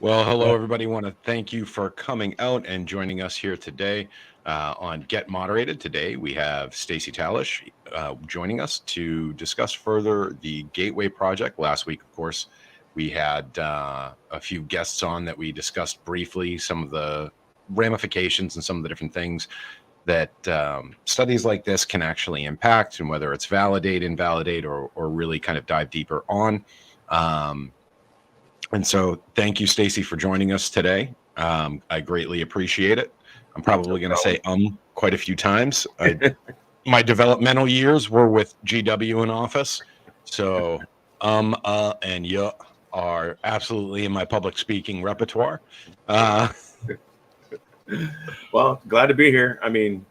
Well, hello, everybody. Want to thank you for coming out and joining us here today on Get Moderated. Today, we have Stacey Tallitsch joining us to discuss further the Gateway Project. Last week, of course, we had a few guests on that we discussed briefly some of the ramifications and some of the different things that studies like this can actually impact, and whether it's validate, invalidate, or really kind of dive deeper on. And so thank you, Stacey, for joining us today. I greatly appreciate it. I'm probably going to say quite a few times. My developmental years were with GW in office. So and yeah are absolutely in my public speaking repertoire. Well, glad to be here. I mean,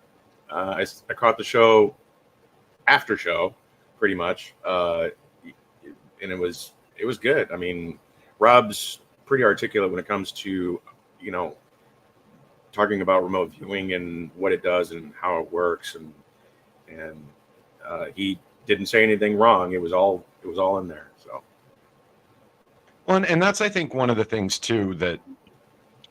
I caught the show after show pretty much. And it was good. I mean, Rob's pretty articulate when it comes to, talking about remote viewing and what it does and how it works, and he didn't say anything wrong. It was all in there. So, well, and that's, I think, one of the things too that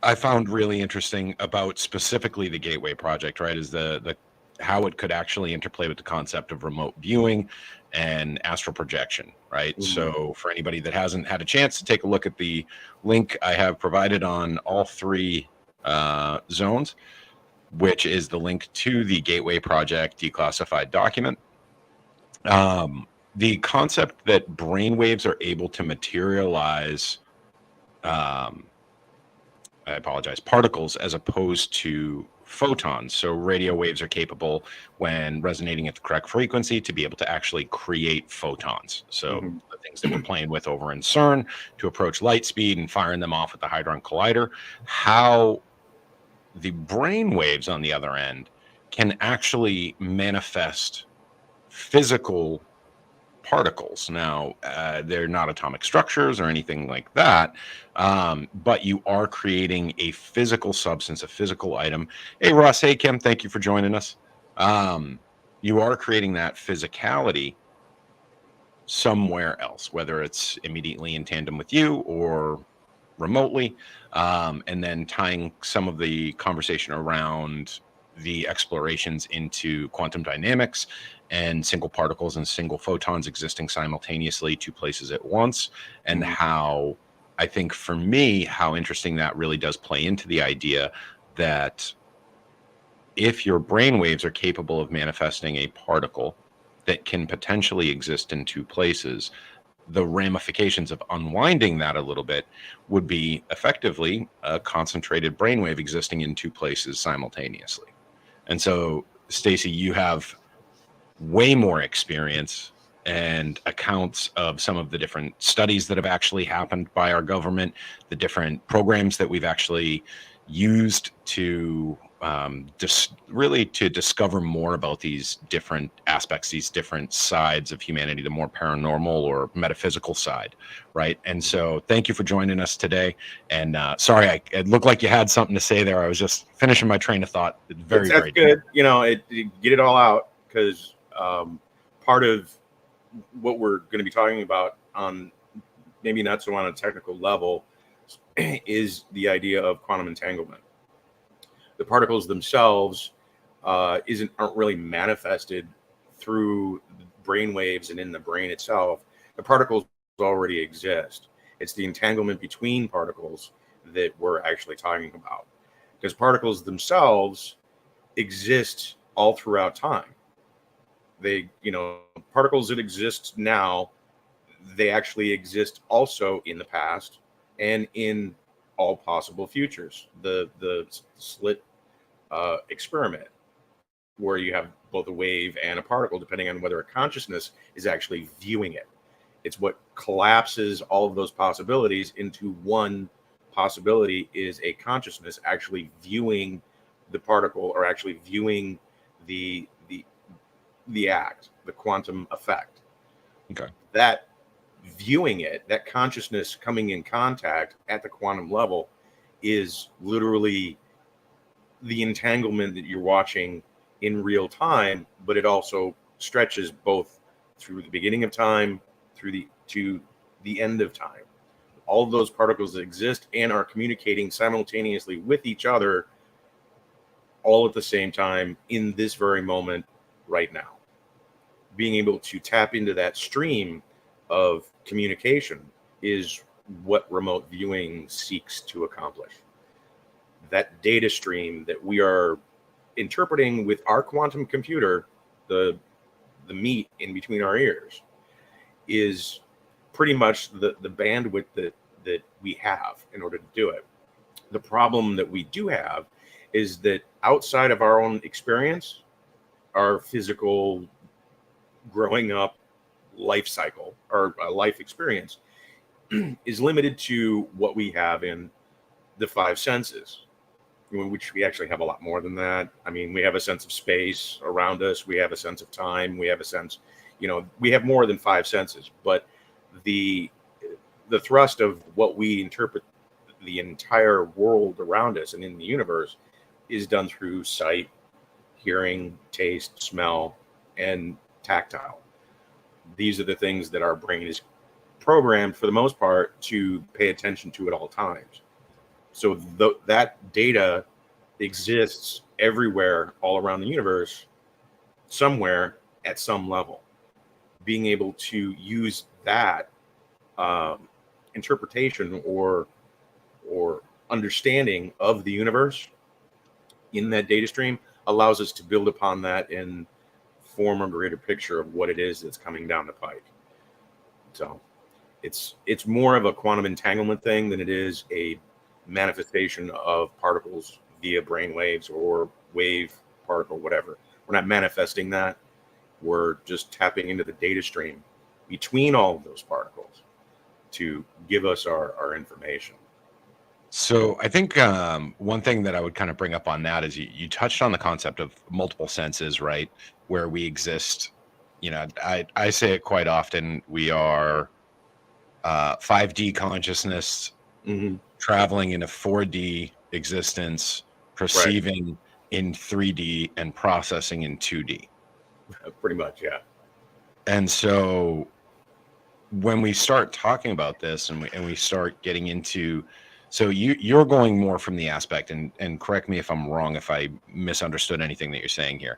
I found really interesting about specifically the Gateway Project, right, is the how it could actually interplay with the concept of remote viewing and astral projection, right? Mm-hmm. So for anybody that hasn't had a chance to take a look at the link I have provided on all three zones, which is the link to the Gateway Project declassified document. The concept that brainwaves are able to materialize, I apologize, particles as opposed to photons. So radio waves are capable, when resonating at the correct frequency, to be able to actually create photons. So the things that we're playing with over in CERN to approach light speed and firing them off at the Hadron Collider, how the brain waves on the other end can actually manifest physical particles. Now, they're not atomic structures or anything like that, but you are creating a physical substance, a physical item. Hey, Russ. Hey, Kim. Thank you for joining us. You are creating that physicality somewhere else, whether it's immediately in tandem with you or remotely, and then tying some of the conversation around the explorations into quantum dynamics and single particles and single photons existing simultaneously, two places at once, and how, I think for me, how interesting that really does play into the idea that if your brain waves are capable of manifesting a particle that can potentially exist in two places, the ramifications of unwinding that a little bit would be effectively a concentrated brainwave existing in two places simultaneously. And so, Stacey, you have way more experience and accounts of some of the different studies that have actually happened by our government, the different programs that we've actually used to really to discover more about these different aspects, these different sides of humanity, the more paranormal or metaphysical side, right? And so thank you for joining us today. And sorry, it looked like you had something to say there. I was just finishing my train of thought. That's very good. Get it all out, because part of what we're going to be talking about, on maybe not so on a technical level, is the idea of quantum entanglement. The particles themselves aren't really manifested through brain waves and in the brain itself. The particles already exist. It's the entanglement between particles that we're actually talking about, because particles themselves exist all throughout time. They, particles that exist now, they actually exist also in the past and in all possible futures. The slit experiment, where you have both a wave and a particle, depending on whether a consciousness is actually viewing it. It's what collapses all of those possibilities into one possibility, is a consciousness actually viewing the particle, or actually viewing the act, the quantum effect. Okay. That viewing it, that consciousness coming in contact at the quantum level, is literally the entanglement that you're watching in real time, but it also stretches both through the beginning of time to the end of time. all of those particles that exist and are communicating simultaneously with each other all at the same time in this very moment right now. Being able to tap into that stream of communication is what remote viewing seeks to accomplish. That data stream that we are interpreting with our quantum computer, the meat in between our ears, is pretty much the bandwidth that we have in order to do it. The problem that we do have is that outside of our own experience, our physical growing up life cycle or life experience is limited to what we have in the five senses, which we actually have a lot more than that. I mean, we have a sense of space around us. We have a sense of time. We have a sense, we have more than five senses, but the thrust of what we interpret the entire world around us and in the universe is done through sight, hearing, taste, smell, and tactile. These are the things that our brain is programmed for the most part to pay attention to at all times. So that data exists everywhere all around the universe, somewhere at some level. Being able to use that interpretation or understanding of the universe in that data stream allows us to build upon that and form a greater picture of what it is that's coming down the pike. So it's more of a quantum entanglement thing than it is a manifestation of particles via brain waves or wave particle, whatever. We're not manifesting that. We're just tapping into the data stream between all of those particles to give us our information. So I think one thing that I would kind of bring up on that is you touched on the concept of multiple senses, right? Where we exist, I say it quite often. We are 5D consciousness traveling in a 4D existence, perceiving in 3D and processing in 2D. Pretty much, yeah. And so when we start talking about this and we start getting into, so you're going more from the aspect, and correct me if I'm wrong, if I misunderstood anything that you're saying here.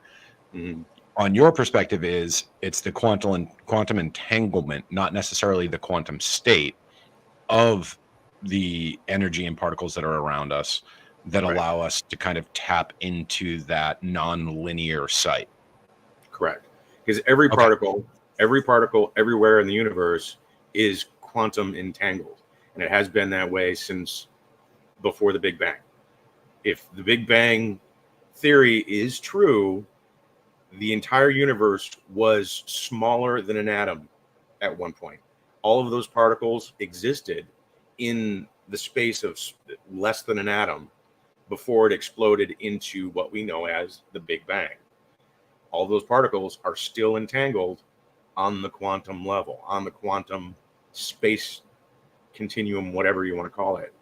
On your perspective it's the quantum entanglement, not necessarily the quantum state of the energy and particles that are around us that allow us to kind of tap into that non-linear sight. Correct. Because every particle everywhere in the universe is quantum entangled. And it has been that way since before the Big Bang. If the Big Bang theory is true, the entire universe was smaller than an atom at one point. All of those particles existed in the space of less than an atom before it exploded into what we know as the Big Bang. All those particles are still entangled on the quantum level, on the quantum space continuum, whatever you want to call it.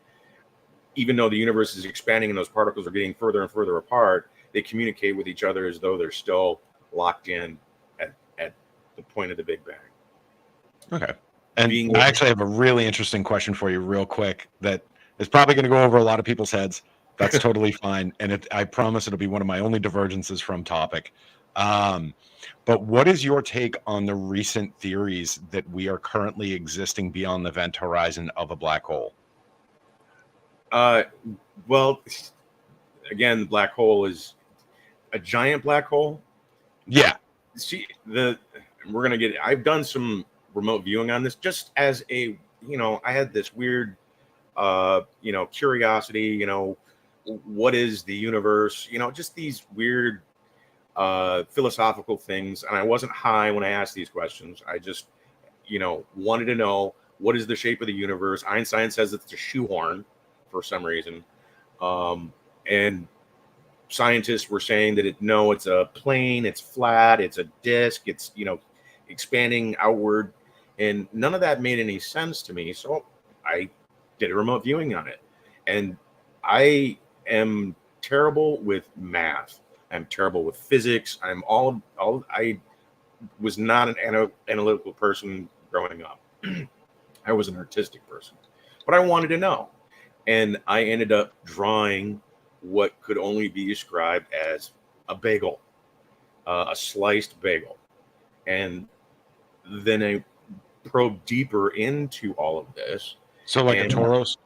Even though the universe is expanding and those particles are getting further and further apart, they communicate with each other as though they're still locked in at the point of the Big Bang. Okay. And I actually have a really interesting question for you real quick that is probably going to go over a lot of people's heads. That's totally fine. And I promise it'll be one of my only divergences from topic. But what is your take on the recent theories that we are currently existing beyond the event horizon of a black hole? Well, again, the black hole is a giant black hole. Yeah. See, I've done some remote viewing on this just as I had this weird, curiosity, what is the universe, just these weird, philosophical things. And I wasn't high when I asked these questions. I just, wanted to know, what is the shape of the universe? Einstein says it's a shoehorn for some reason. And scientists were saying that it's a plane, it's flat, it's a disc, it's, expanding outward. And none of that made any sense to me. So I did a remote viewing on it. And I am terrible with math. I'm terrible with physics. I was not an analytical person growing up. I was an artistic person. but I wanted to know. And I ended up drawing what could only be described as a bagel, a sliced bagel. And then I probed deeper into all of this. So like a And Toros?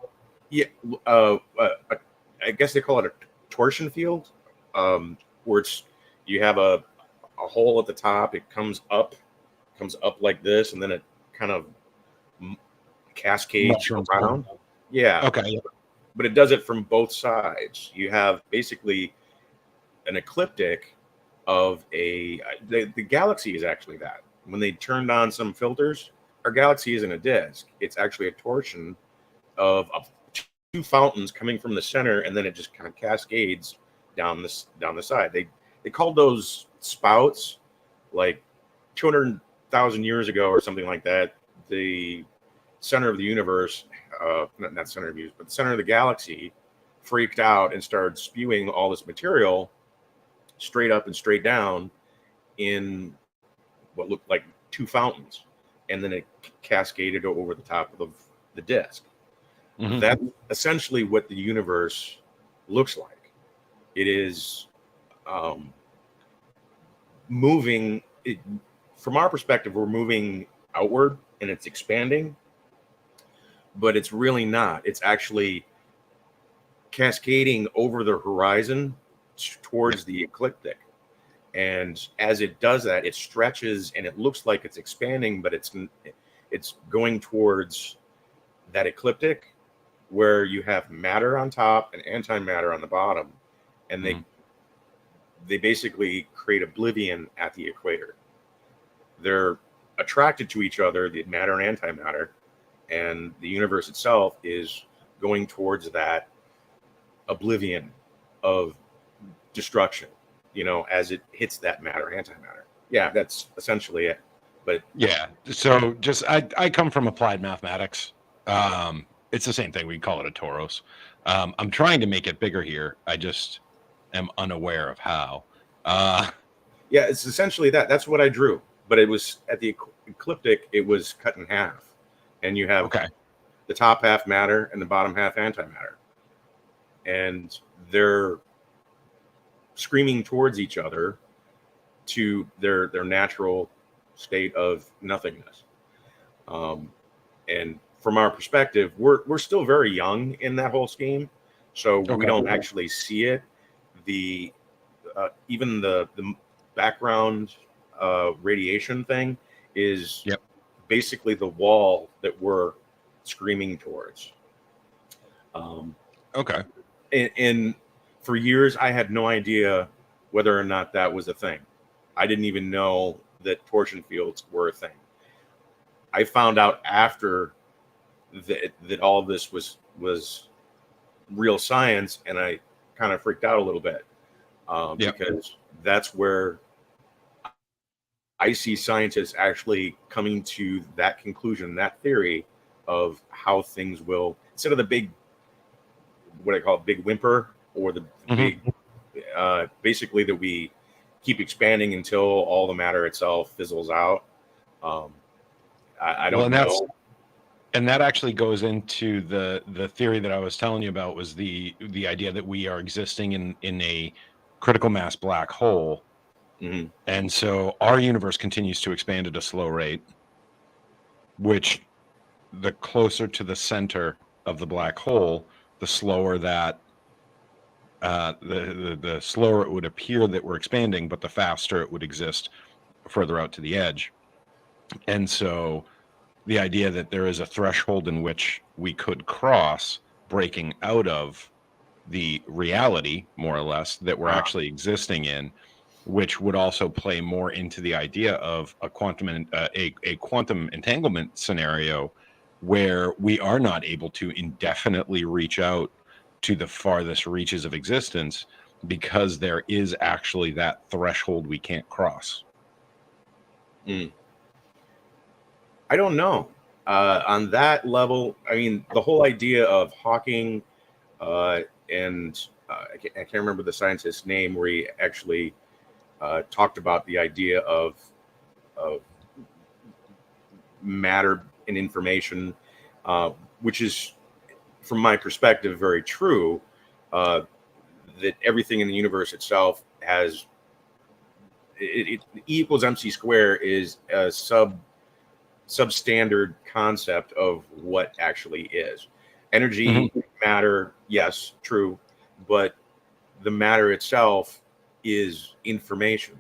yeah, I guess they call it a torsion field, where it's you have a hole at the top. It comes up like this, and then it kind of cascades Mushrooms. around. Yeah, Okay. but it does it from both sides. You have basically an ecliptic of the galaxy is actually that. When they turned on some filters, our galaxy isn't a disk. It's actually a torsion of two fountains coming from the center, and then it just kind of cascades down the side. They called those spouts like 200,000 years ago or something like that. The center of the universe, not center of the universe, but the center of the galaxy freaked out and started spewing all this material straight up and straight down in what looked like two fountains, and then it cascaded over the top of the disk. Mm-hmm. That's essentially what the universe looks like. It is moving. From our perspective, we're moving outward and it's expanding, but it's really not. It's actually cascading over the horizon towards the ecliptic. And as it does that, it stretches and it looks like it's expanding, but it's going towards that ecliptic where you have matter on top and antimatter on the bottom, and they basically create oblivion at the equator. They're attracted to each other, the matter and antimatter, and the universe itself is going towards that oblivion of destruction, as it hits that matter antimatter. Yeah, that's essentially it. But yeah, so just I come from applied mathematics. It's the same thing. We call it a Toros. I'm trying to make it bigger here. I just am unaware of how. Yeah, it's essentially that. That's what I drew. But it was at the ecliptic, it was cut in half. And you have the top half matter and the bottom half antimatter. And they're screaming towards each other to their natural state of nothingness. And from our perspective, we're still very young in that whole scheme, so we don't actually see it. The even the background radiation thing is basically the wall that we're screaming towards. And for years, I had no idea whether or not that was a thing. I didn't even know that torsion fields were a thing. I found out after that all this was real science, and I kind of freaked out a little bit because that's where I see scientists actually coming to that conclusion, that theory of how things will, instead of the big, what I call it, big whimper, or the big, basically that we keep expanding until all the matter itself fizzles out. I don't know. And that actually goes into the theory that I was telling you about, was the idea that we are existing in a critical mass black hole. Mm-hmm. And so our universe continues to expand at a slow rate, which the closer to the center of the black hole, the slower that the slower it would appear that we're expanding, but the faster it would exist further out to the edge. And so the idea that there is a threshold in which we could cross, breaking out of the reality, more or less, that we're actually existing in, which would also play more into the idea of a quantum entanglement scenario where we are not able to indefinitely reach out to the farthest reaches of existence because there is actually that threshold we can't cross. I don't know. On that level, I mean, the whole idea of Hawking and I can't remember the scientist's name, where he actually talked about the idea of matter and information, which is from my perspective, very true. That everything in the universe itself has E equals MC square is a substandard concept of what actually is. Energy, matter, yes, true, but the matter itself is information.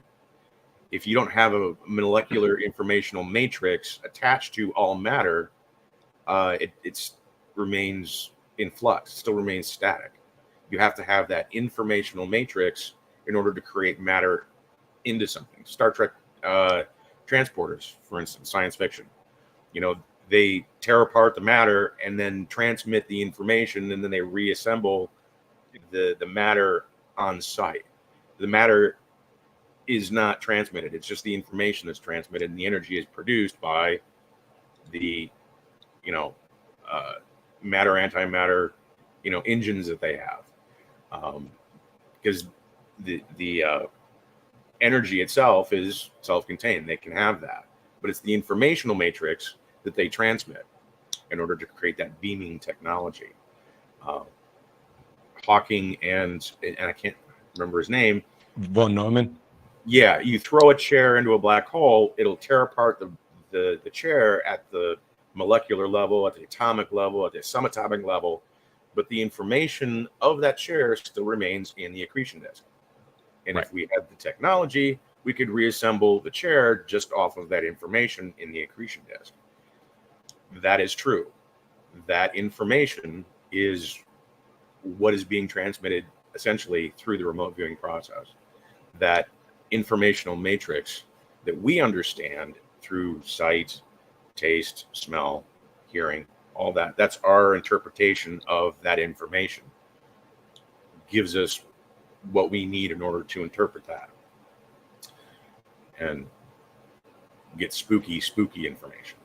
If you don't have a molecular informational matrix attached to all matter, it remains in flux, still remains static. You have to have that informational matrix in order to create matter into something. Star Trek transporters, for instance, science fiction. They tear apart the matter and then transmit the information, and then they reassemble the matter on site. The matter is not transmitted. It's just the information that's transmitted, and the energy is produced by the, matter, antimatter, engines that they have. Because the energy itself is self-contained. They can have that, but it's the informational matrix that they transmit in order to create that beaming technology. Hawking and I can't remember his name. Von Neumann. Yeah, you throw a chair into a black hole, it'll tear apart the chair at the molecular level, at the atomic level, at the subatomic level, but the information of that chair still remains in the accretion disk. And if we had the technology, we could reassemble the chair just off of that information in the accretion disk. That is true. That information is what is being transmitted essentially through the remote viewing process. That informational matrix that we understand through sight, taste, smell, hearing, all that. That's our interpretation of that information. Gives us what we need in order to interpret that and get spooky information.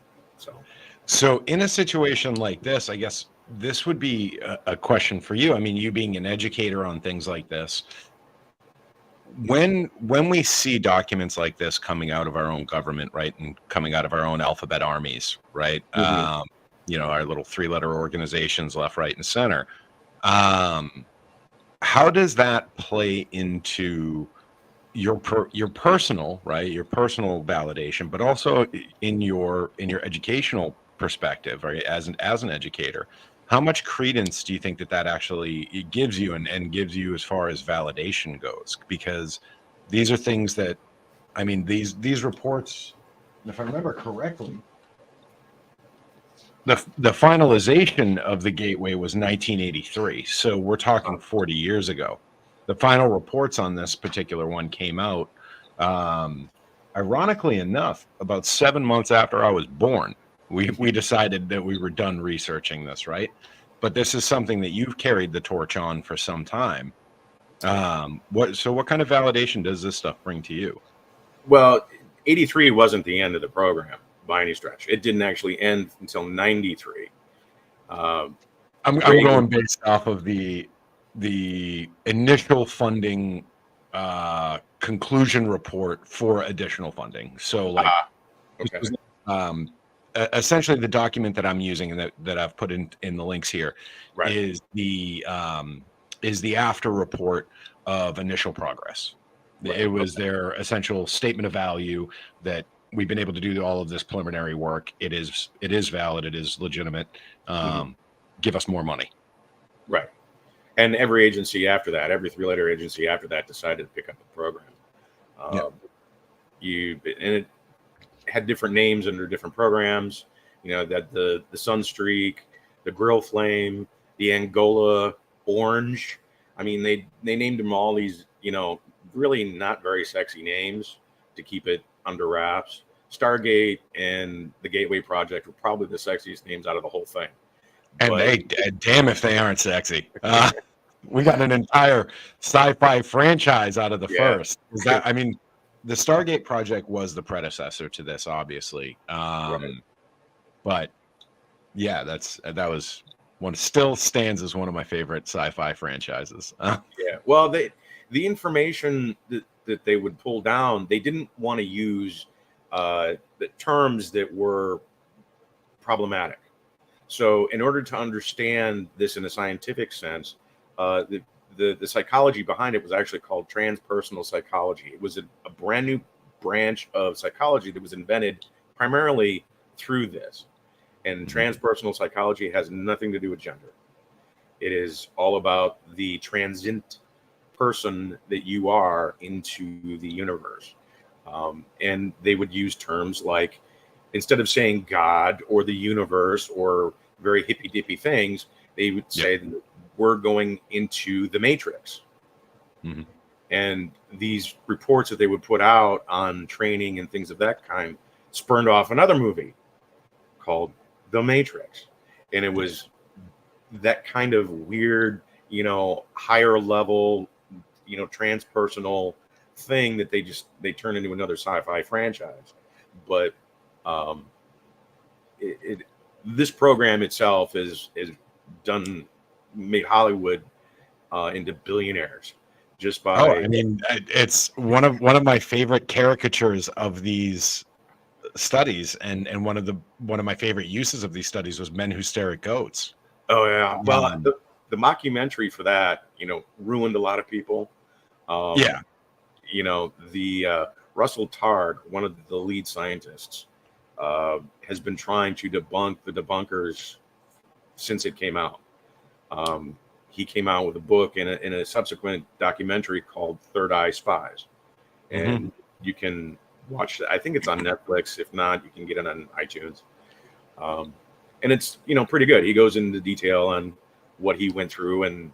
So in a situation like this, I guess this would be a question for you. I mean, you being an educator on things like this, when we see documents like this coming out of our own government, right, and coming out of our own alphabet armies, right, our little 3-letter organizations left, right, and center, how does that play into your personal, right, your personal validation, but also in your educational perspective, right, as an educator? How much credence do you think that actually it gives you and gives you as far as validation goes? Because these are things that, I mean, these reports, if I remember correctly, the finalization of the gateway was 1983. So we're talking 40 years ago. The final reports on this particular one came out, ironically enough, about 7 months after I was born. We decided that we were done researching this, right? But this is something that you've carried the torch on for some time. What kind of validation does this stuff bring to you? Well, 83 wasn't the end of the program by any stretch. It didn't actually end until 93. I'm going based off of the initial funding conclusion report for additional funding. So okay. Essentially the document that I'm using and that I've put in the links here is the after report of initial progress. It was their essential statement of value that we've been able to do all of this preliminary work. It is valid. It is legitimate. Give us more money. Right. And every agency after that, every 3-letter agency after that decided to pick up the program. It had different names under different programs, that the Sunstreak, the Grill Flame, the Angola Orange. I mean, they named them all these, really not very sexy names to keep it under wraps. Stargate and the Gateway Project were probably the sexiest names out of the whole thing. And damn if they aren't sexy. We got an entire sci-fi franchise out of the first. I mean, the Stargate Project was the predecessor to this, obviously. But yeah, that was one. Still stands as one of my favorite sci-fi franchises. Yeah. Well, the information that they would pull down, they didn't want to use the terms that were problematic. So in order to understand this in a scientific sense, the psychology behind it was actually called transpersonal psychology. It was a brand new branch of psychology that was invented primarily through this. And transpersonal psychology has nothing to do with gender. It is all about the transient person that you are into the universe. And they would use terms like, instead of saying God or the universe or very hippy dippy things, they would say that we're going into the Matrix. And these reports that they would put out on training and things of that kind spurned off another movie called The Matrix. And it was that kind of weird, higher level, transpersonal thing that they turned into another sci-fi franchise. But this program itself is made Hollywood into billionaires just by. I mean, it's one of my favorite caricatures of these studies, and one of my favorite uses of these studies was Men Who Stare at Goats. Oh yeah, well, the mockumentary for that, ruined a lot of people. The Russell Targ, one of the lead scientists, has been trying to debunk the debunkers since it came out. He came out with a book and a subsequent documentary called Third Eye Spies, and you can watch that. I think it's on Netflix. If not, you can get it on iTunes. And it's pretty good. He goes into detail on what he went through and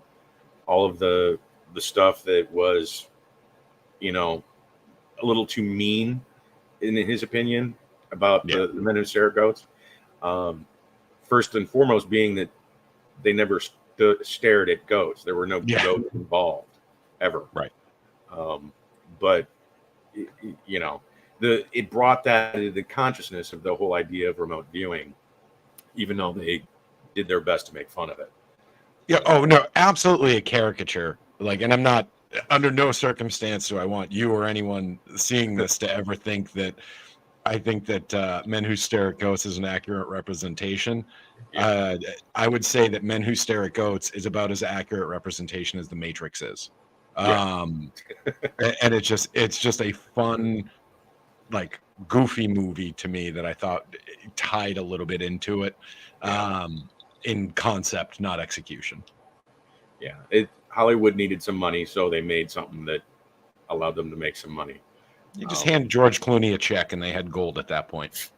all of the stuff that was a little too mean in his opinion about the Men Who Stare at Goats. First and foremost being that they never stared at goats. There were no goats involved ever. Right. But it brought that into the consciousness of the whole idea of remote viewing, even though they did their best to make fun of it. Yeah. Oh no, absolutely a caricature. And I'm not, under no circumstance do I want you or anyone seeing this to ever think that I think that Men Who Stare at Goats is an accurate representation. I would say that Men Who Stare at Goats is about as accurate representation as The Matrix is. And it's just a fun, goofy movie to me that I thought tied a little bit into it, in concept, not execution. Yeah, Hollywood needed some money, so they made something that allowed them to make some money. You just hand George Clooney a check, and they had gold at that point.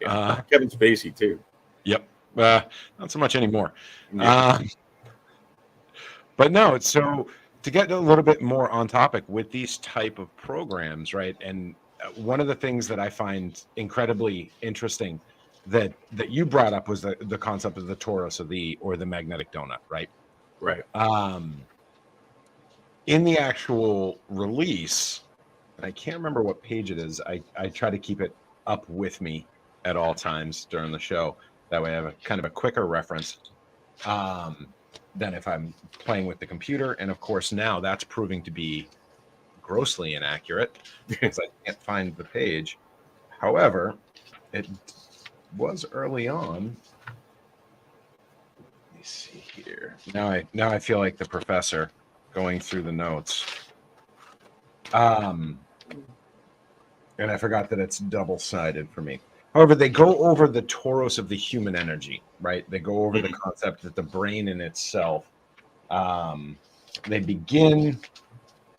Kevin Spacey too. Yep, not so much anymore. But no, so to get a little bit more on topic with these type of programs, right? And one of the things that I find incredibly interesting that you brought up was the concept of the torus or the magnetic donut, right? Right. In the actual release, and I can't remember what page it is. I try to keep it up with me at all times during the show. That way I have a kind of a quicker reference than if I'm playing with the computer. And of course, now that's proving to be grossly inaccurate because I can't find the page. However, it was early on. Let me see here. Now I feel like the professor going through the notes. And I forgot that it's double-sided for me. However, they go over the torus of the human energy, right? They go over the concept that the brain in itself. They begin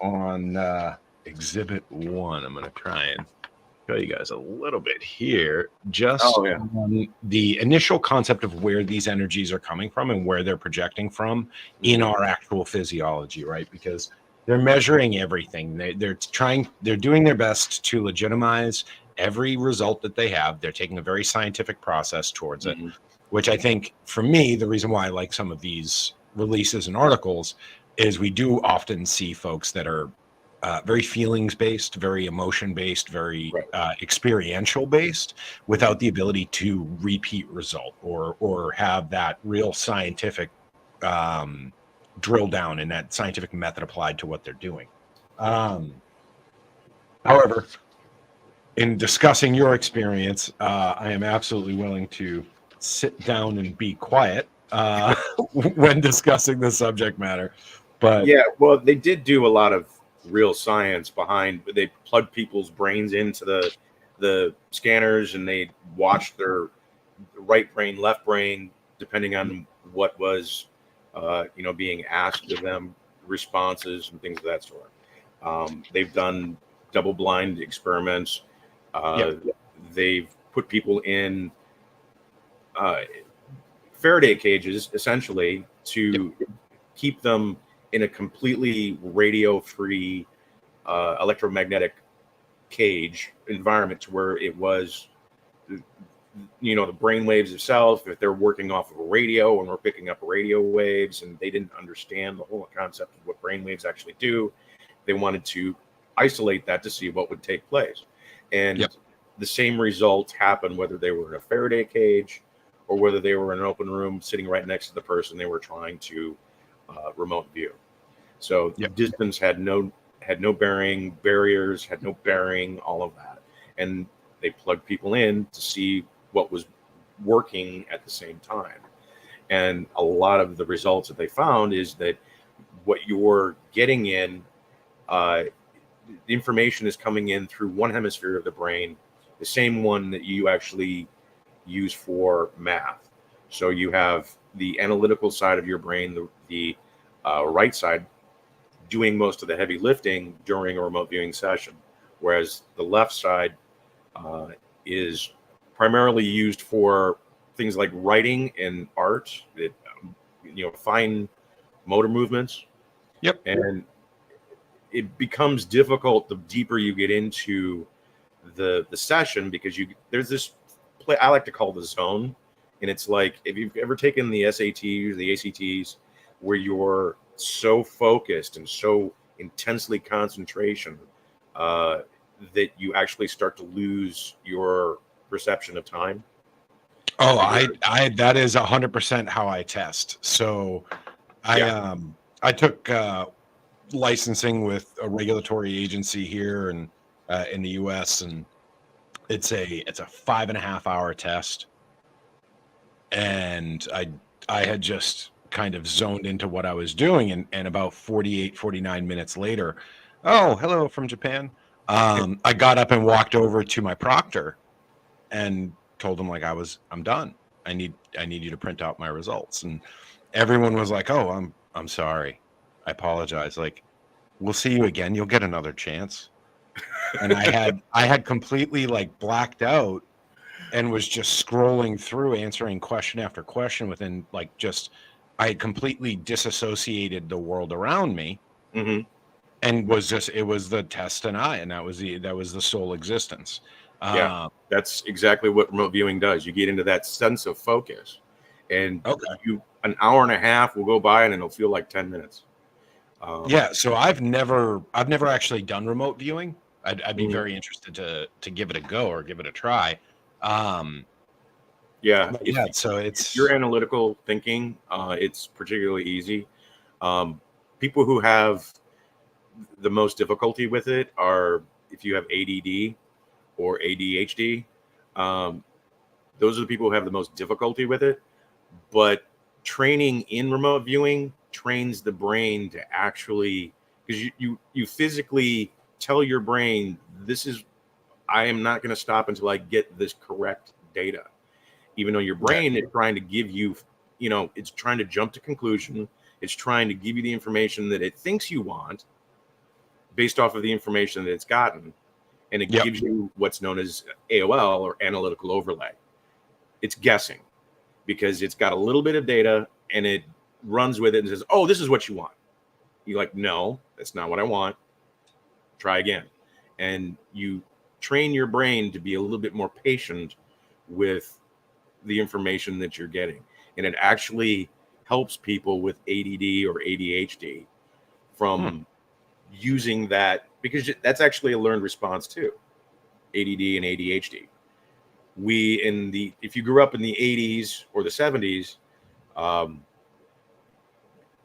on Exhibit 1. I'm going to try and show you guys a little bit here. Just on the initial concept of where these energies are coming from and where they're projecting from in our actual physiology, right? Because they're measuring everything. They're doing their best to legitimize every result that they have. They're taking a very scientific process towards it, which I think, for me, the reason why I like some of these releases and articles is we do often see folks that are very feelings-based, very emotion-based, very experiential-based, without the ability to repeat result or have that real scientific drill down and that scientific method applied to what they're doing. However, in discussing your experience, I am absolutely willing to sit down and be quiet when discussing the subject matter. But yeah, well, they did do a lot of real science behind. They plugged people's brains into the scanners, and they watched their right brain, left brain, depending on what was being asked of them, responses and things of that sort. They've done double-blind experiments. They've put people in Faraday cages, essentially, to keep them in a completely radio-free electromagnetic cage environment, to where it was, the brain waves itself, if they're working off of a radio and we're picking up radio waves, and they didn't understand the whole concept of what brain waves actually do. They wanted to isolate that to see what would take place. And the same results happened whether they were in a Faraday cage or whether they were in an open room sitting right next to the person they were trying to remote view. So distance had no barriers, had no bearing, all of that. And they plugged people in to see what was working at the same time. And a lot of the results that they found is that what you're getting in, the information is coming in through one hemisphere of the brain, the same one that you actually use for math. So you have the analytical side of your brain, the right side, doing most of the heavy lifting during a remote viewing session, whereas the left side is primarily used for things like writing and art, fine motor movements. And it becomes difficult the deeper you get into the session, because there's this play I like to call the zone. And it's like, if you've ever taken the SATs or the ACTs, where you're so focused and so intensely concentration that you actually start to lose your perception of time. Oh, I that is 100% how I test. So I took licensing with a regulatory agency here and in the US, and it's a 5.5 hour test. And I had just kind of zoned into what I was doing, and about 49 minutes later, oh, hello from Japan. I got up and walked over to my proctor and told him, like, I'm done. I need you to print out my results. And everyone was like, oh, I'm sorry. I apologize. Like, we'll see you again. You'll get another chance. And I had completely like blacked out and was just scrolling through, answering question after question within like I had completely disassociated the world around me. Mm-hmm. And it was the test and that was the sole existence. That's exactly what remote viewing does. You get into that sense of focus, and an hour and a half will go by and it'll feel like 10 minutes. So I've never actually done remote viewing. I'd be very interested to give it a go or give it a try. So it's your analytical thinking. It's particularly easy. People who have the most difficulty with it are if you have ADD or ADHD. Those are the people who have the most difficulty with it. But training in remote viewing trains the brain to actually, because you physically tell your brain, I am not going to stop until I get this correct data. Even though your brain is trying to give you, it's trying to jump to conclusion. It's trying to give you the information that it thinks you want based off of the information that it's gotten. And it gives you what's known as AOL, or analytical overlay. It's guessing because it's got a little bit of data and it runs with it and says, oh, this is what you want. You're like, no, that's not what I want. Try again. And you train your brain to be a little bit more patient with the information that you're getting. And it actually helps people with ADD or ADHD from using that, because that's actually a learned response too. ADD and ADHD. If you grew up in the 80s or the 70s,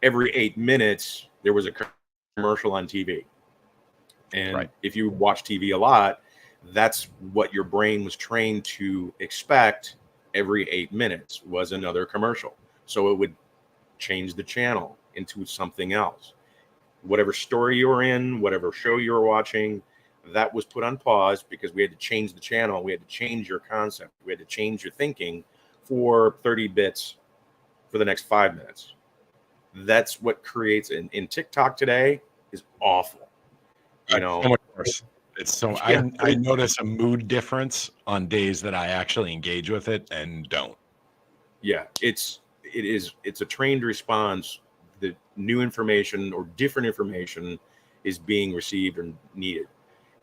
every 8 minutes there was a commercial on TV. And if you watch TV a lot, that's what your brain was trained to expect every 8 minutes was another commercial. So it would change the channel into something else. Whatever story you were in, whatever show you were watching, that was put on pause because we had to change the channel. We had to change your concept. We had to change your thinking for 30 bits for the next 5 minutes. That's what creates in TikTok today is awful. You know, so much worse. It's so Yeah. I notice a mood difference on days that I actually engage with it and don't. Yeah, it's a trained response. The new information or different information is being received and needed,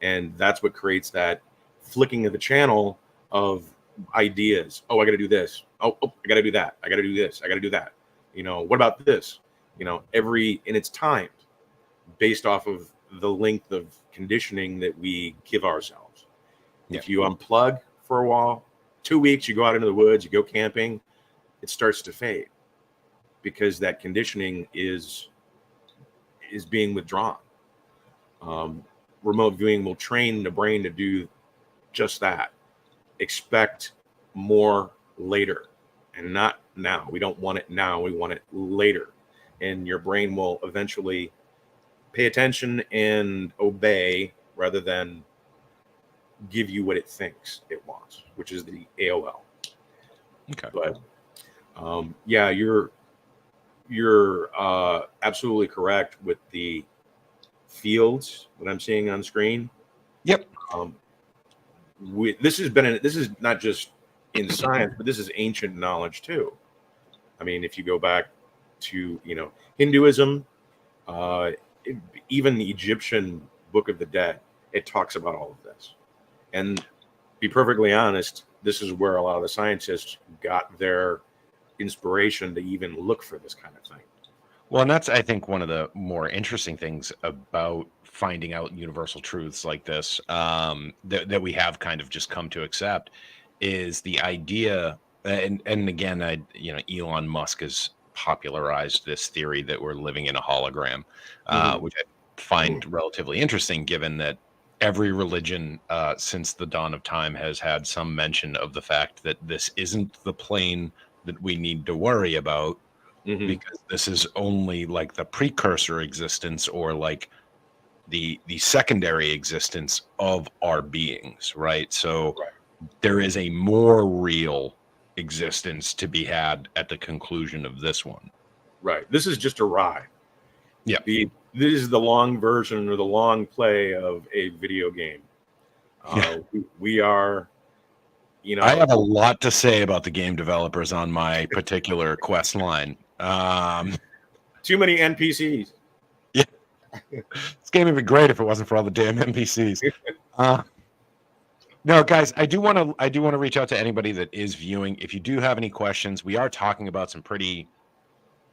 and that's what creates that flicking of the channel of ideas. Oh, I got to do this. Oh, I got to do that. I got to do this. I got to do that. You know, what about this? You know, and it's timed based off of the length of conditioning that we give ourselves. Yeah. If you unplug for a while, 2 weeks, you go out into the woods, you go camping, it starts to fade because that conditioning is being withdrawn. Remote viewing will train the brain to do just that. Expect more later and not now. We don't want it now. We want it later. And your brain will eventually pay attention and obey rather than give you what it thinks it wants, which is the AOL. Okay. But yeah, you're absolutely correct with the fields that I'm seeing on screen. Yep. This is not just in science, but this is ancient knowledge too. I mean, if you go back to Hinduism, even the Egyptian Book of the Dead, it talks about all of this. And be perfectly honest, this is where a lot of the scientists got their inspiration to even look for this kind of thing. Well, and that's, I think, one of the more interesting things about finding out universal truths like this, that we have kind of just come to accept, is the idea. And again, Elon Musk has popularized this theory that we're living in a hologram, which I find relatively interesting, given that every religion since the dawn of time has had some mention of the fact that this isn't the plane that we need to worry about. Because this is only like the precursor existence or like the secondary existence of our beings, right? So there is a more real existence to be had at the conclusion of this one. Right. This is just a ride. Yeah. This is the long version or the long play of a video game. We are, I have a lot to say about the game developers on my particular quest line. Too many NPCs. Yeah, this game would be great if it wasn't for all the damn NPCs. No, guys, I do want to reach out to anybody that is viewing. If you do have any questions, we are talking about some pretty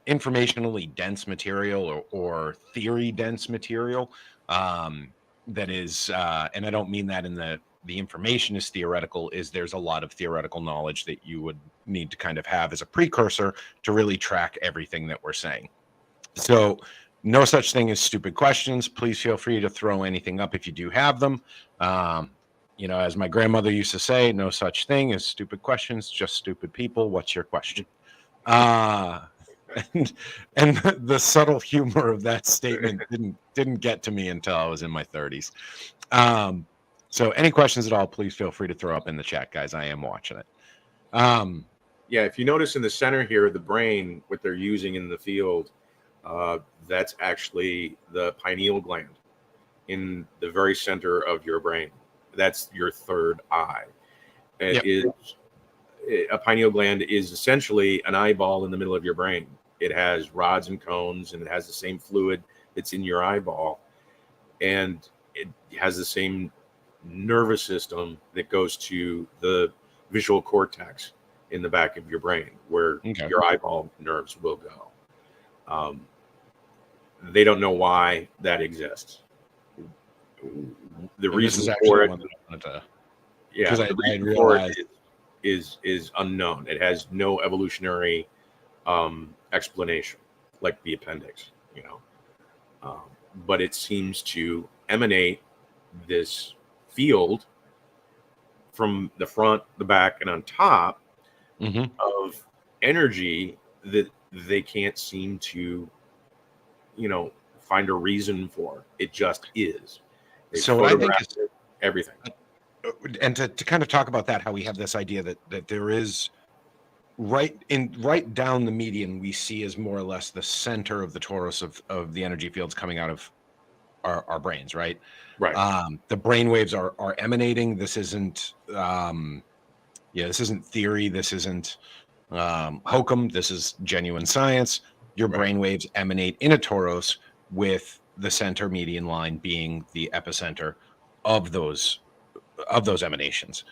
informationally dense material or theory dense material. That is, and I don't mean that in the information is theoretical, is there's a lot of theoretical knowledge that you would need to kind of have as a precursor to really track everything that we're saying. So no such thing as stupid questions. Please feel free to throw anything up if you do have them. As my grandmother used to say, no such thing as stupid questions, just stupid people. What's your question? And the subtle humor of that statement didn't get to me until I was in my 30s. So any questions at all, please feel free to throw up in the chat, guys. I am watching it. Yeah, if you notice in the center here, the brain, what they're using in the field, that's actually the pineal gland in the very center of your brain. That's your third eye. A pineal gland is essentially an eyeball in the middle of your brain. It has rods and cones, and it has the same fluid that's in your eyeball. And it has the same nervous system that goes to the visual cortex in the back of your brain, where your eyeball nerves will go. They don't know why that exists. The reason for it, the reason for it is unknown. It has no evolutionary explanation, like the appendix, but it seems to emanate this field from the front, the back, and on top Mhm. of energy that they can't seem to, find a reason for. It just is. They So what I think is, photographed everything. and to kind of talk about that, how we have this idea that there is right down the median, we see as more or less the center of the torus of the energy fields coming out of our brains, right? Right. The brain waves are emanating. This isn't this isn't theory. This isn't hokum. This is genuine science. Your Right. brain waves emanate in a torus, with the center median line being the epicenter of those emanations.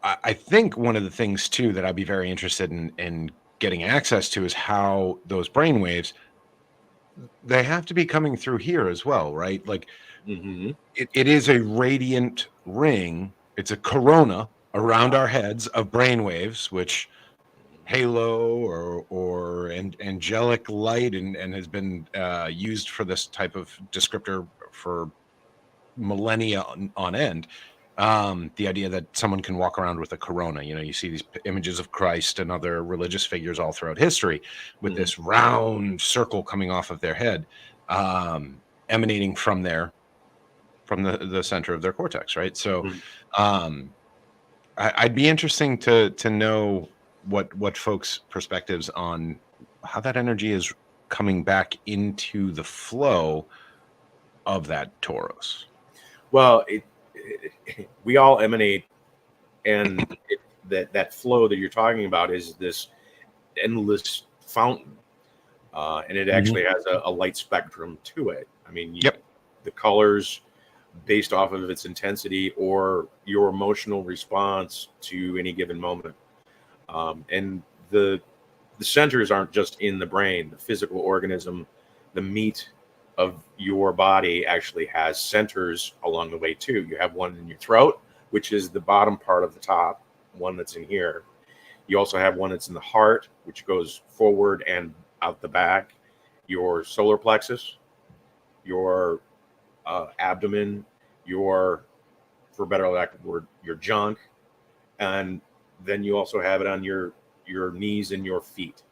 I think one of the things too that I'd be very interested in getting access to is how those brain waves, they have to be coming through here as well, right? Like Mm-hmm. it is a radiant ring. It's a corona around our heads of brain waves, which halo or angelic light, and has been used for this type of descriptor for millennia on end. The idea that someone can walk around with a corona, you see these images of Christ and other religious figures all throughout history with Mm-hmm. this round circle coming off of their head, emanating from the center of their cortex, right? So Mm-hmm. um I'd be interesting to know what folks' perspectives on how that energy is coming back into the flow of that torus. Well, we all emanate, and that flow that you're talking about is this endless fountain, and it Mhm. actually has a light spectrum to it. I mean, Yep. the colors based off of its intensity or your emotional response to any given moment, and the centers aren't just in the brain. The physical organism, the meat of your body actually has centers along the way too. You have one in your throat, which is the bottom part of the top, one that's in here. You also have one that's in the heart, which goes forward and out the back. Your solar plexus, your abdomen, your, for better lack of word, your junk, and then you also have it on your knees and your feet,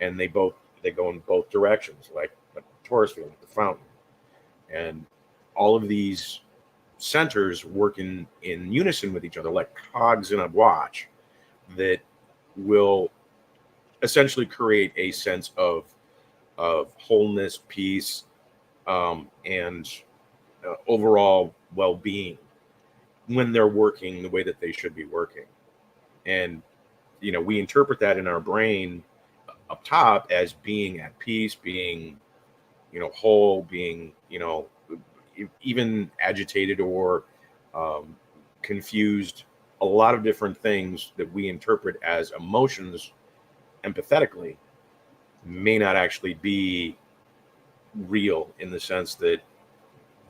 and they go in both directions, like the torus field, like the fountain, and all of these centers work in unison with each other, like cogs in a watch, that will essentially create a sense of wholeness, peace, and overall well-being when they're working the way that they should be working. And we interpret that in our brain up top as being at peace, being whole, being even agitated or confused. A lot of different things that we interpret as emotions empathetically may not actually be real, in the sense that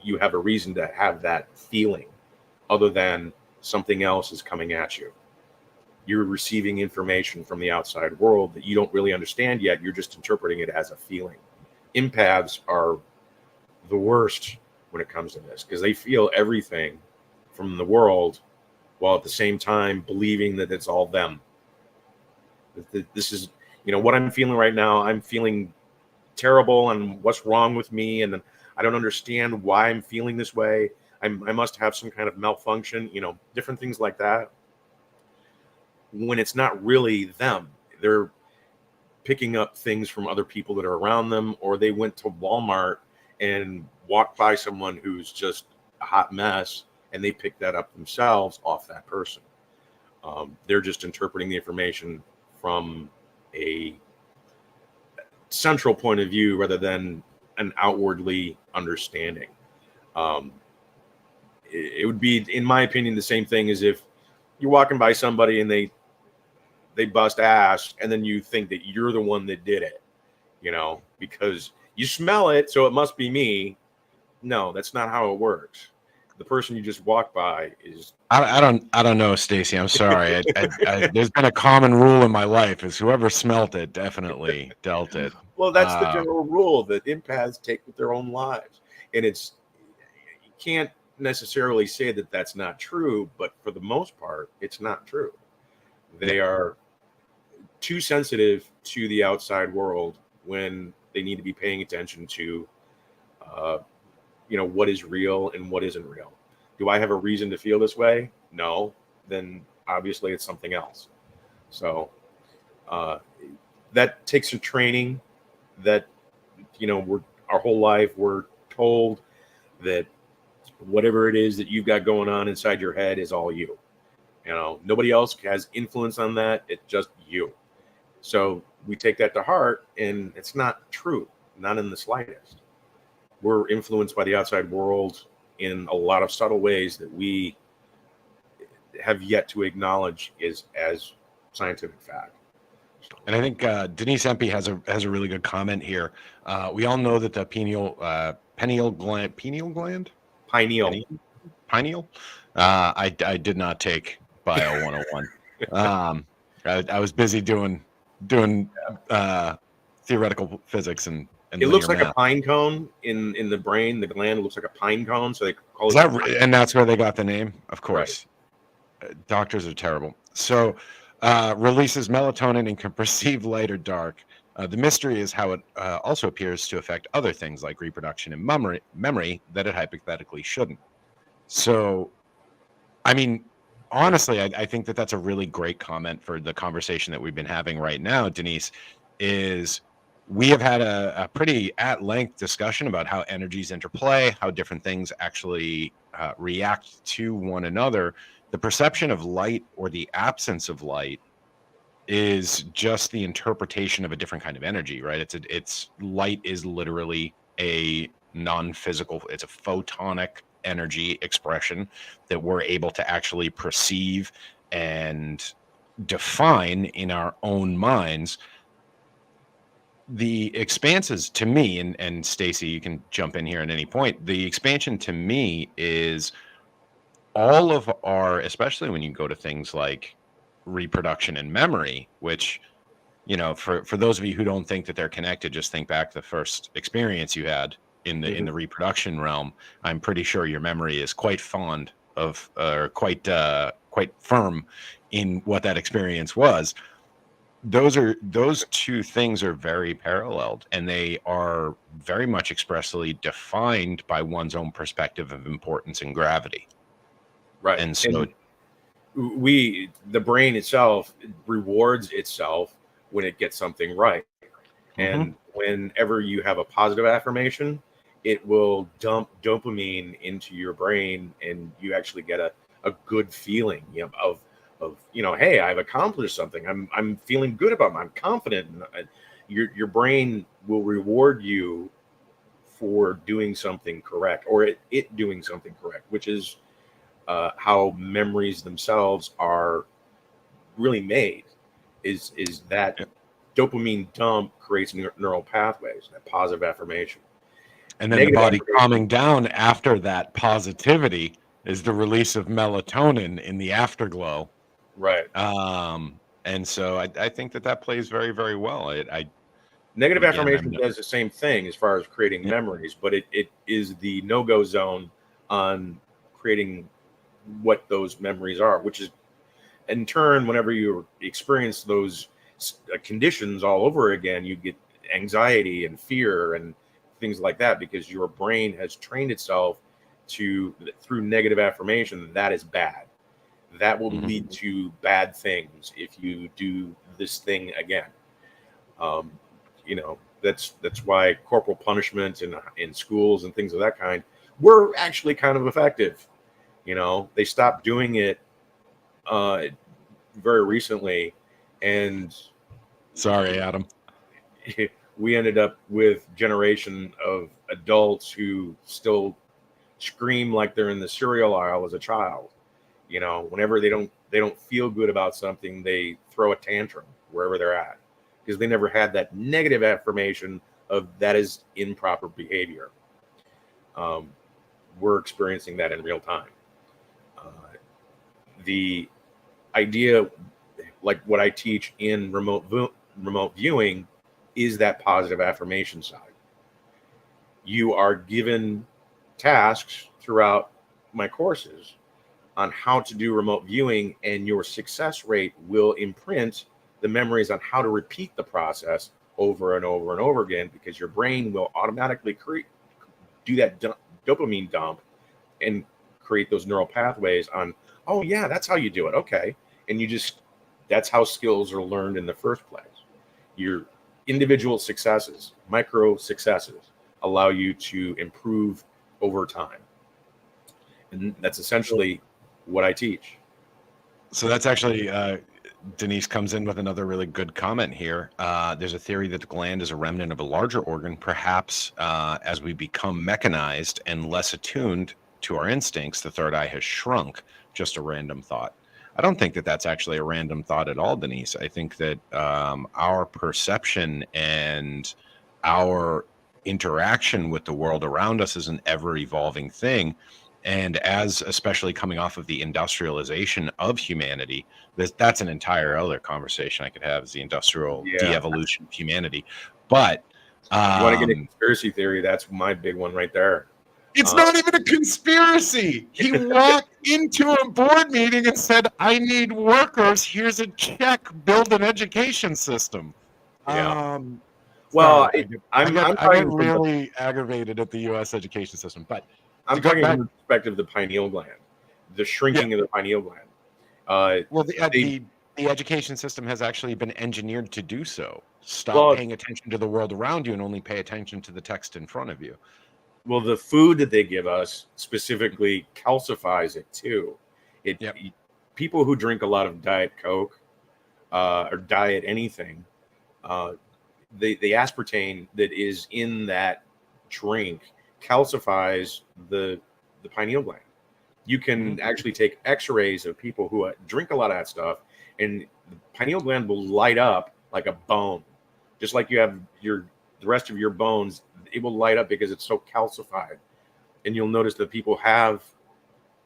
you have a reason to have that feeling other than something else is coming at you. You're receiving information from the outside world that you don't really understand yet. You're just interpreting it as a feeling. Empaths are the worst when it comes to this, because they feel everything from the world while at the same time believing that it's all them. This is, what I'm feeling right now. I'm feeling terrible, and what's wrong with me, and I don't understand why I'm feeling this way. I must have some kind of malfunction, different things like that. When it's not really them, they're picking up things from other people that are around them, or they went to Walmart and walked by someone who's just a hot mess, and they pick that up themselves off that person. They're just interpreting the information from a central point of view rather than an outwardly understanding. Um, it would be, in my opinion, the same thing as if you're walking by somebody and they bust ass, and then you think that you're the one that did it, because you smell it, so it must be me. No, that's not how it works. The person you just walked by is. I don't know, Stacey. I'm sorry. There's been a common rule in my life: is whoever smelt it definitely dealt it. Well, that's the general rule that empaths take with their own lives, and you can't necessarily say that that's not true, but for the most part, it's not true. They are too sensitive to the outside world when they need to be paying attention to, what is real and what isn't real. Do I have a reason to feel this way? No. Then obviously it's something else. So that takes some training. That we're our whole life we're told that whatever it is that you've got going on inside your head is all you. Nobody else has influence on that. It's just you. So we take that to heart, and it's not true, not in the slightest. We're influenced by the outside world in a lot of subtle ways that we have yet to acknowledge as scientific fact. And I think Denise Empey has a really good comment here. We all know that the pineal gland. I did not take Bio 101. I was busy doing theoretical physics and it looks like math. A pine cone in the brain. The gland looks like a pine cone, so they call it. And that's where they got the name, of course. Right. Doctors are terrible. So releases melatonin and can perceive light or dark. The mystery is how it also appears to affect other things like reproduction and memory that it hypothetically shouldn't. So, I mean, honestly, I think that that's a really great comment for the conversation that we've been having right now, Denise, is we have had a pretty at-length discussion about how energies interplay, how different things actually react to one another. The perception of light or the absence of light is just the interpretation of a different kind of energy, right? It's light is literally a non-physical, it's a photonic energy expression that we're able to actually perceive and define in our own minds. The expanses to me, and Stacey, you can jump in here at any point. The expansion to me is all of our, especially when you go to things like reproduction and memory, which, for those of you who don't think that they're connected, just think back to the first experience you had in the reproduction realm. I'm pretty sure your memory is quite fond of, or quite firm in what that experience was. Those two things are very paralleled, and they are very much expressly defined by one's own perspective of importance and gravity. Right. And so the brain itself rewards itself when it gets something right. And whenever you have a positive affirmation, it will dump dopamine into your brain, and you actually get a good feeling of hey, I've accomplished something. I'm feeling good about it. I'm confident. Your brain will reward you for doing something correct, or it doing something correct, which is how memories themselves are really made. Is that dopamine dump creates neural pathways, that positive affirmation. And then the body calming down after that positivity is the release of melatonin in the afterglow. Right. And so I think that plays very, very well. Negative affirmation does the same thing as far as creating memories, but it is the no-go zone on creating what those memories are, which is in turn, whenever you experience those conditions all over again, you get anxiety and fear and things like that, because your brain has trained itself through negative affirmation, that is bad. That will lead to bad things if you do this thing again. That's why corporal punishment in schools and things of that kind were actually kind of effective. They stopped doing it very recently, and sorry, Adam, we ended up with generation of adults who still scream like they're in the cereal aisle as a child. Whenever they don't feel good about something, they throw a tantrum wherever they're at, because they never had that negative affirmation of that is improper behavior. We're experiencing that in real time. The idea, like what I teach in remote viewing, is that positive affirmation side. You are given tasks throughout my courses on how to do remote viewing, and your success rate will imprint the memories on how to repeat the process over and over and over again, because your brain will automatically do that dopamine dump and create those neural pathways on, oh yeah, that's how you do it. Okay. And that's how skills are learned in the first place. Your individual successes, micro successes, allow you to improve over time. And that's essentially what I teach. So that's actually, Denise comes in with another really good comment here. There's a theory that the gland is a remnant of a larger organ. Perhaps as we become mechanized and less attuned to our instincts, the third eye has shrunk. Just a random thought. I don't think that that's actually a random thought at all, Denise. I think that our perception and our interaction with the world around us is an ever-evolving thing. And especially coming off of the industrialization of humanity, that's an entire other conversation I could have, is the industrial de-evolution of humanity. But you want to get a conspiracy theory, that's my big one right there. It's not even a conspiracy. He walked into a board meeting and said, I need workers. Here's a check. Build an education system. Yeah. I get really aggravated at the U.S. education system, but I'm talking from the perspective of the pineal gland, the shrinking of the pineal gland. The education system has actually been engineered to do so. Stop paying attention to the world around you and only pay attention to the text in front of you. Well, the food that they give us specifically calcifies it too. People who drink a lot of Diet Coke or diet anything, the aspartame that is in that drink calcifies the pineal gland. You can actually take x-rays of people who drink a lot of that stuff, and the pineal gland will light up like a bone, just like you have the rest of your bones. It will light up because it's so calcified. And you'll notice that people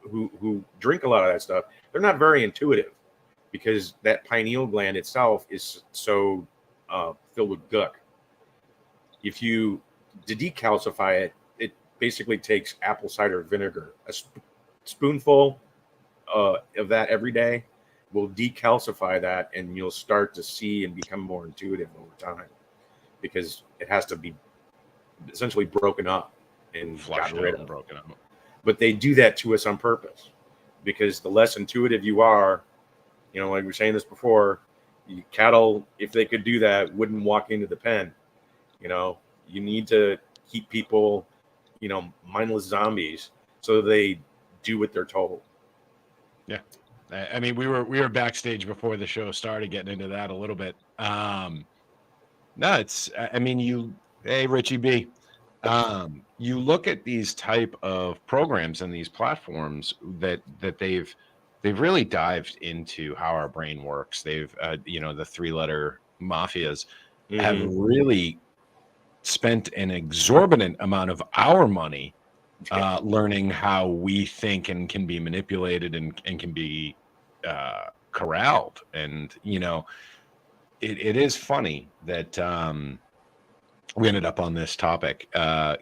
who drink a lot of that stuff, they're not very intuitive, because that pineal gland itself is so filled with gook. If you decalcify it, it basically takes apple cider vinegar. A spoonful of that every day will decalcify that, and you'll start to see and become more intuitive over time, because it has to be essentially broken up and gotten rid of. Broken up. But they do that to us on purpose, because the less intuitive you are, like we were saying this before, cattle, if they could do that, wouldn't walk into the pen. You need to keep people, mindless zombies, so they do what they're told. Yeah. I mean, we were backstage before the show started, getting into that a little bit. Hey, Richie B, you look at these type of programs and these platforms that they've really dived into how our brain works. They've, the three-letter mafias have really spent an exorbitant amount of our money learning how we think and can be manipulated and can be corralled. And, it is funny that we ended up on this topic,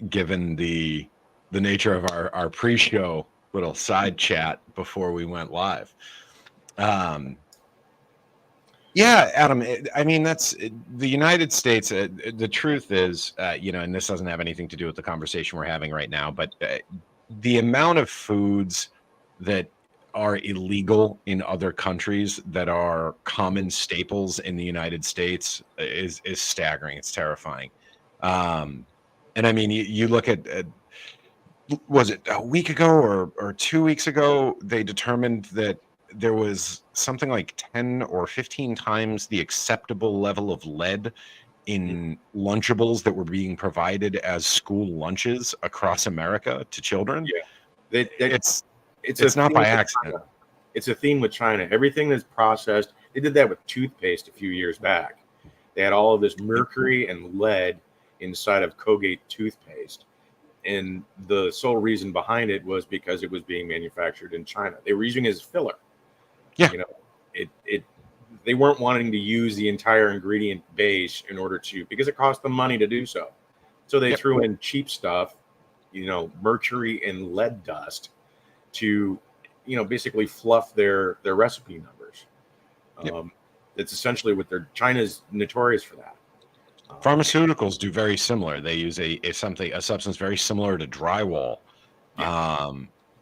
given the nature of our pre-show little side chat before we went live. Adam, that's the United States. The truth is, and this doesn't have anything to do with the conversation we're having right now, but the amount of foods that are illegal in other countries that are common staples in the United States is staggering. It's terrifying. You look at, was it a week ago or 2 weeks ago, they determined that there was something like 10 or 15 times the acceptable level of lead in Lunchables that were being provided as school lunches across America to children. Yeah, it's not by accident. It's a theme with China. Everything that's processed. They did that with toothpaste a few years back. They had all of this mercury and lead inside of Colgate toothpaste, and the sole reason behind it was because it was being manufactured in China. They were using it as filler. Yeah, they weren't wanting to use the entire ingredient base in order to, because it cost them money to do so. So they threw in cheap stuff, mercury and lead dust, to, basically fluff their recipe numbers. Yep. It's essentially what China's notorious for that. Pharmaceuticals do very similar. They use a substance very similar to drywall,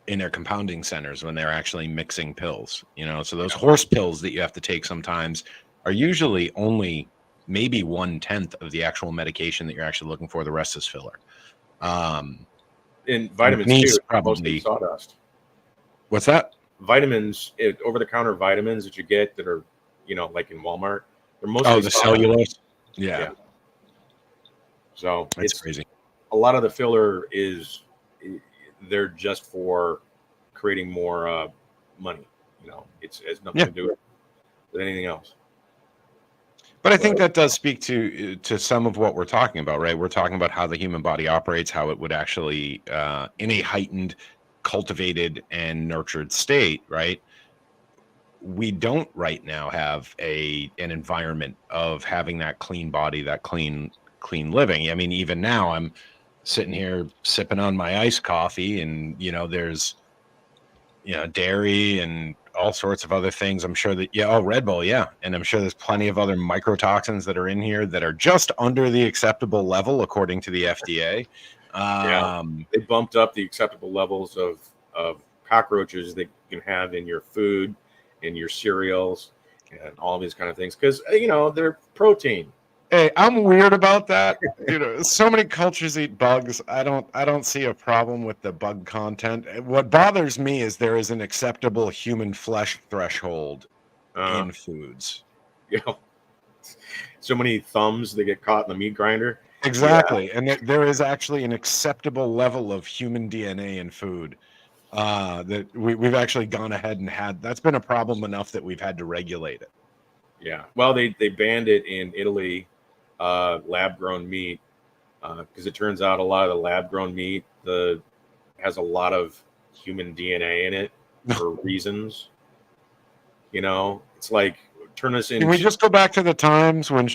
in their compounding centers when they're actually mixing pills. So those horse pills that you have to take sometimes are usually only maybe 1/10 of the actual medication that you're actually looking for. The rest is filler. And vitamins too, probably sawdust. What's that? Vitamins, over-the-counter vitamins that you get that are, like in Walmart, they're mostly the cellulose. Yeah. So it's crazy. A lot of the filler they're just for creating more money. It has nothing to do with anything else. But I think that does speak to some of what we're talking about, right? We're talking about how the human body operates, how it would actually, in a heightened, cultivated, and nurtured state, right? We don't right now have an environment of having that clean body, that clean living. I mean, even now I'm sitting here sipping on my iced coffee, and there's dairy and all sorts of other things. I'm sure that Red Bull, and I'm sure there's plenty of other microtoxins that are in here that are just under the acceptable level according to the FDA. They bumped up the acceptable levels of cockroaches that you can have in your food, in your cereals, and all these kind of things because they're protein. Hey, I'm weird about that. So many cultures eat bugs. I don't see a problem with the bug content. What bothers me is there is an acceptable human flesh threshold in foods. So many thumbs that get caught in the meat grinder. Exactly. And there is actually an acceptable level of human DNA in food that we've actually gone ahead and had. That's been a problem enough that we've had to regulate it. Yeah. Well, they banned it in Italy. Lab-grown meat, because it turns out a lot of the lab-grown meat has a lot of human DNA in it for reasons. It's like turn us into. Can we just go back to the times when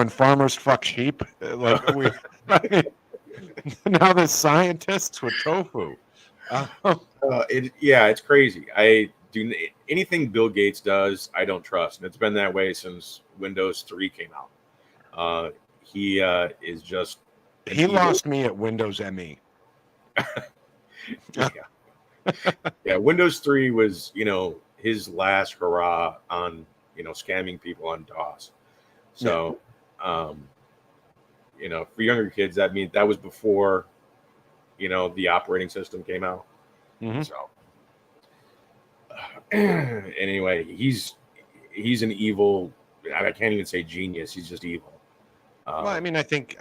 farmers fuck sheep? Now there's scientists with tofu. It's crazy. Anything Bill Gates does, I don't trust, and it's been that way since Windows 3 came out. He is just. He lost me at Windows ME. Windows 3 was, his last hurrah on, scamming people on DOS. So, for younger kids, that was before, the operating system came out. Mm-hmm. So, anyway, he's an evil. I can't even say genius. He's just evil. Well, I mean, I think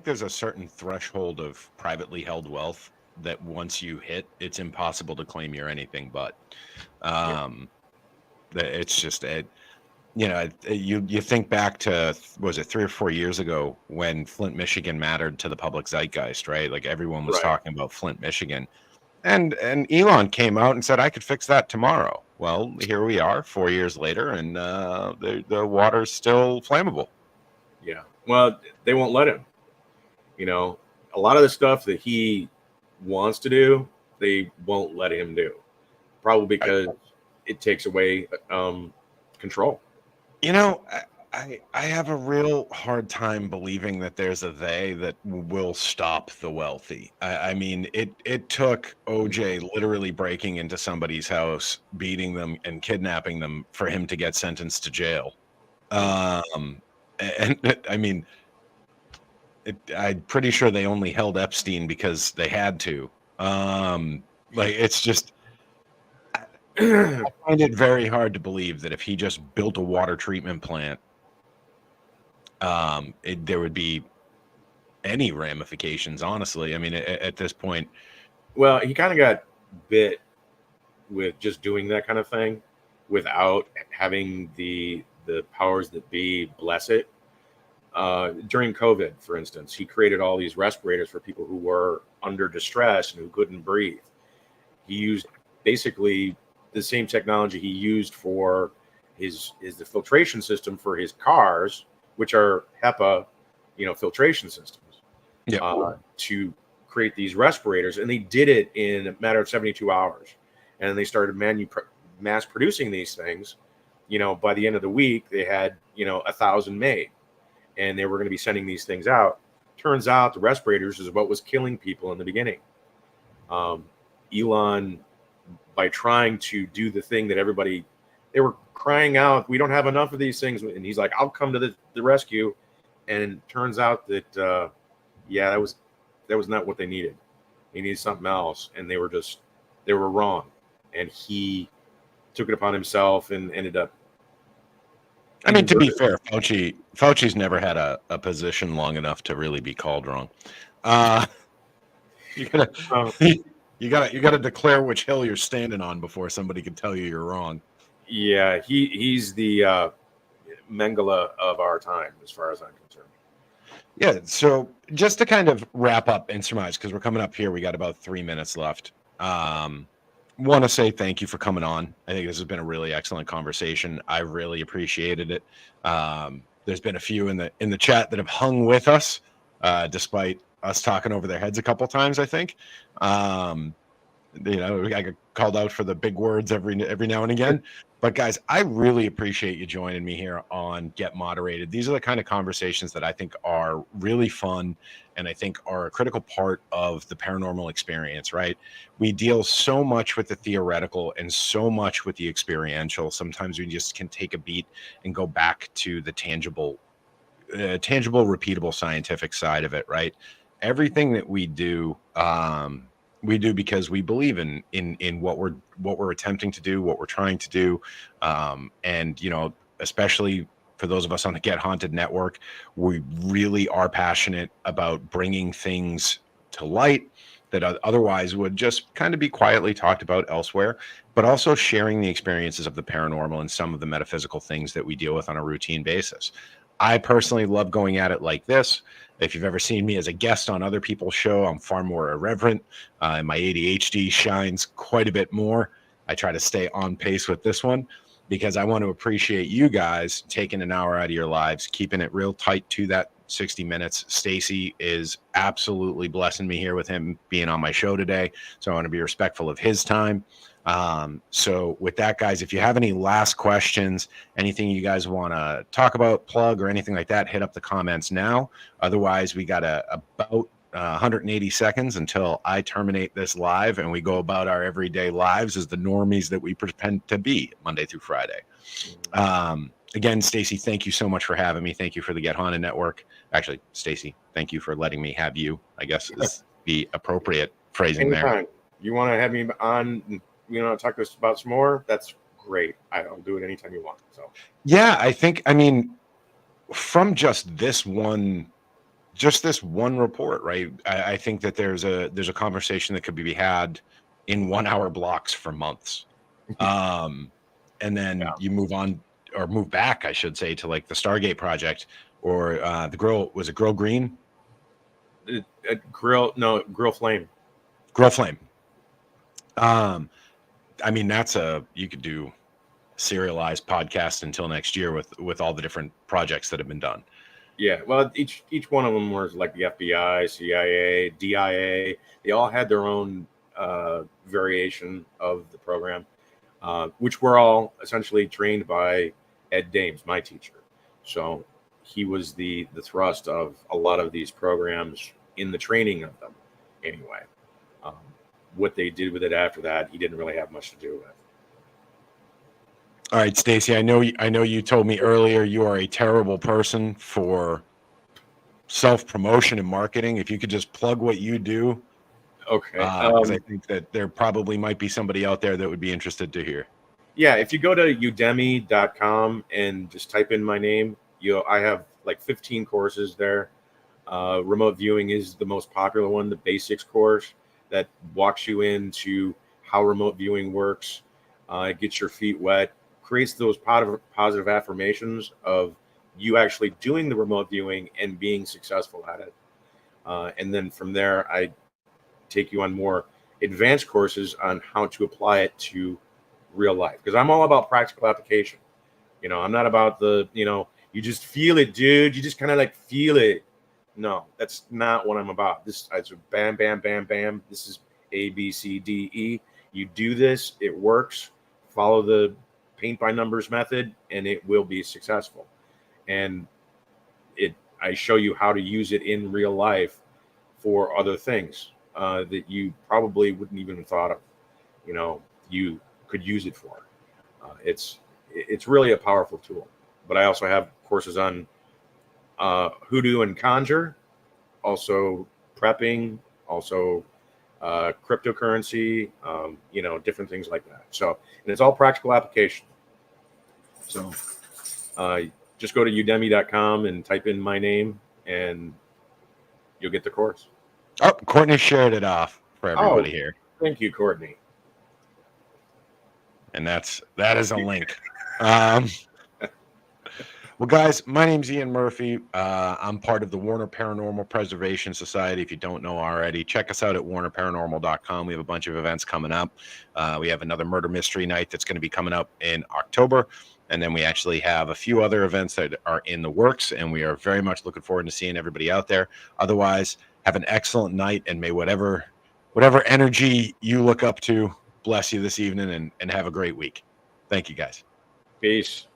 there's a certain threshold of privately held wealth that once you hit, it's impossible to claim you're anything but. It's just you think back to, was it 3 or 4 years ago when Flint, Michigan mattered to the public zeitgeist, right? Like everyone was talking about Flint, Michigan, and Elon came out and said I could fix that tomorrow. Well, here we are 4 years later, and the water's still flammable. Yeah. Well, they won't let him. A lot of the stuff that he wants to do, they won't let him do. Probably because it takes away control. I have a real hard time believing that there's a they that will stop the wealthy. I mean, it took OJ literally breaking into somebody's house, beating them, and kidnapping them for him to get sentenced to jail. And I mean, I'm pretty sure they only held Epstein because they had to. It's just, I find it very hard to believe that if he just built a water treatment plant, there would be any ramifications, honestly. I mean, at this point. Well, he kind of got bit with just doing that kind of thing without having the powers that be bless it. During COVID, for instance, he created all these respirators for people who were under distress and who couldn't breathe. He used basically the same technology he used for the filtration system for his cars, which are HEPA, filtration systems, to create these respirators. And they did it in a matter of 72 hours. and they started mass producing these things. By the end of the week, they had 1,000 made, and they were going to be sending these things out. Turns out the respirators is what was killing people in the beginning. Elon, by trying to do the thing that they were crying out, we don't have enough of these things, and he's like, I'll come to the rescue. And it turns out that that was not what they needed. They needed something else, and they were wrong. And he took it upon himself and ended up. I mean, to be fair, Fauci's never had a position long enough to really be called wrong. You gotta declare which hill you're standing on before somebody can tell you you're wrong. Yeah, he's the Mengele of our time, as far as I'm concerned. Yeah. So just to kind of wrap up and surmise, because we're coming up here, we got about 3 minutes left. Want to say thank you for coming on. I think this has been a really excellent conversation. I really appreciated it. There's been a few in the chat that have hung with us, despite us talking over their heads a couple times, I think. I get called out for the big words every now and again. But guys, I really appreciate you joining me here on Get Moderated. These are the kind of conversations that I think are really fun and I think are a critical part of the paranormal experience, right? We deal so much with the theoretical and so much with the experiential. Sometimes we just can take a beat and go back to the tangible, repeatable scientific side of it, right? Everything that we do because we believe in what we're attempting to do, what we're trying to do, and especially for those of us on the Get Haunted Network, we really are passionate about bringing things to light that otherwise would just kind of be quietly talked about elsewhere, but also sharing the experiences of the paranormal and some of the metaphysical things that we deal with on a routine basis. I personally love going at it like this. If you've ever seen me as a guest on other people's show, I'm far more irreverent. And my ADHD shines quite a bit more. I try to stay on pace with this one because I want to appreciate you guys taking an hour out of your lives, keeping it real tight to that 60 minutes. Stacey is absolutely blessing me here with him being on my show today. So I want to be respectful of his time. So with that, guys, if you have any last questions, anything you guys want to talk about, plug, or anything like that, hit up the comments now. Otherwise, we got about 180 seconds until I terminate this live and we go about our everyday lives as the normies that we pretend to be Monday through Friday. Again, Stacey, thank you so much for having me. Thank you for the Get Haunted Network. Actually, Stacey, thank you for letting me have you, I guess is the appropriate phrasing Anytime. there. You want to have me on, talk to us about some more? That's great. I'll do it anytime you want. So yeah, I mean, from just this one report, right? I think that there's a conversation that could be had in 1 hour blocks for months. And then you move on or move back, I should say, to like the Stargate project or the Grill. Was it Grill Green? Grill Flame. Grill Flame. I mean, you could do serialized podcast until next year with all the different projects that have been done. Yeah, well, each one of them was like the FBI, CIA, DIA. They all had their own variation of the program, which were all essentially trained by Ed Dames, my teacher. So he was the thrust of a lot of these programs in the training of them. Anyway, what they did with it after that, he didn't really have much to do with. All right, Stacey, I know you told me earlier you are a terrible person for self-promotion and marketing. If you could just plug what you do. Okay. Because I think that there probably might be somebody out there that would be interested to hear. Yeah, if you go to udemy.com and just type in my name, I have like 15 courses there. Remote viewing is the most popular one, the basics course that walks you into how remote viewing works. It gets your feet wet, creates those positive affirmations of you actually doing the remote viewing and being successful at it. And then from there, I take you on more advanced courses on how to apply it to real life. Because I'm all about practical application. I'm not about you just feel it, dude. You just kind of like feel it. No, that's not what I'm about. This is bam, bam, bam, bam. This is A, B, C, D, E. You do this, it works. Follow the paint by numbers method, and it will be successful. And I show you how to use it in real life for other things that you probably wouldn't even have thought of. You could use it for. It's really a powerful tool. But I also have courses on hoodoo and conjure, also prepping, also cryptocurrency, different things like that. So, and it's all practical application. So just go to udemy.com and type in my name and you'll get the course. Oh, Courtney shared it off for everybody here. Thank you, Courtney. And that is a link. Well, guys, my name's Ian Murphy. I'm part of the Warner Paranormal Preservation Society. If you don't know already, check us out at warnerparanormal.com. We have a bunch of events coming up. We have another murder mystery night that's going to be coming up in October. And then we actually have a few other events that are in the works, and we are very much looking forward to seeing everybody out there. Otherwise, have an excellent night, and may whatever energy you look up to bless you this evening, and have a great week. Thank you, guys. Peace.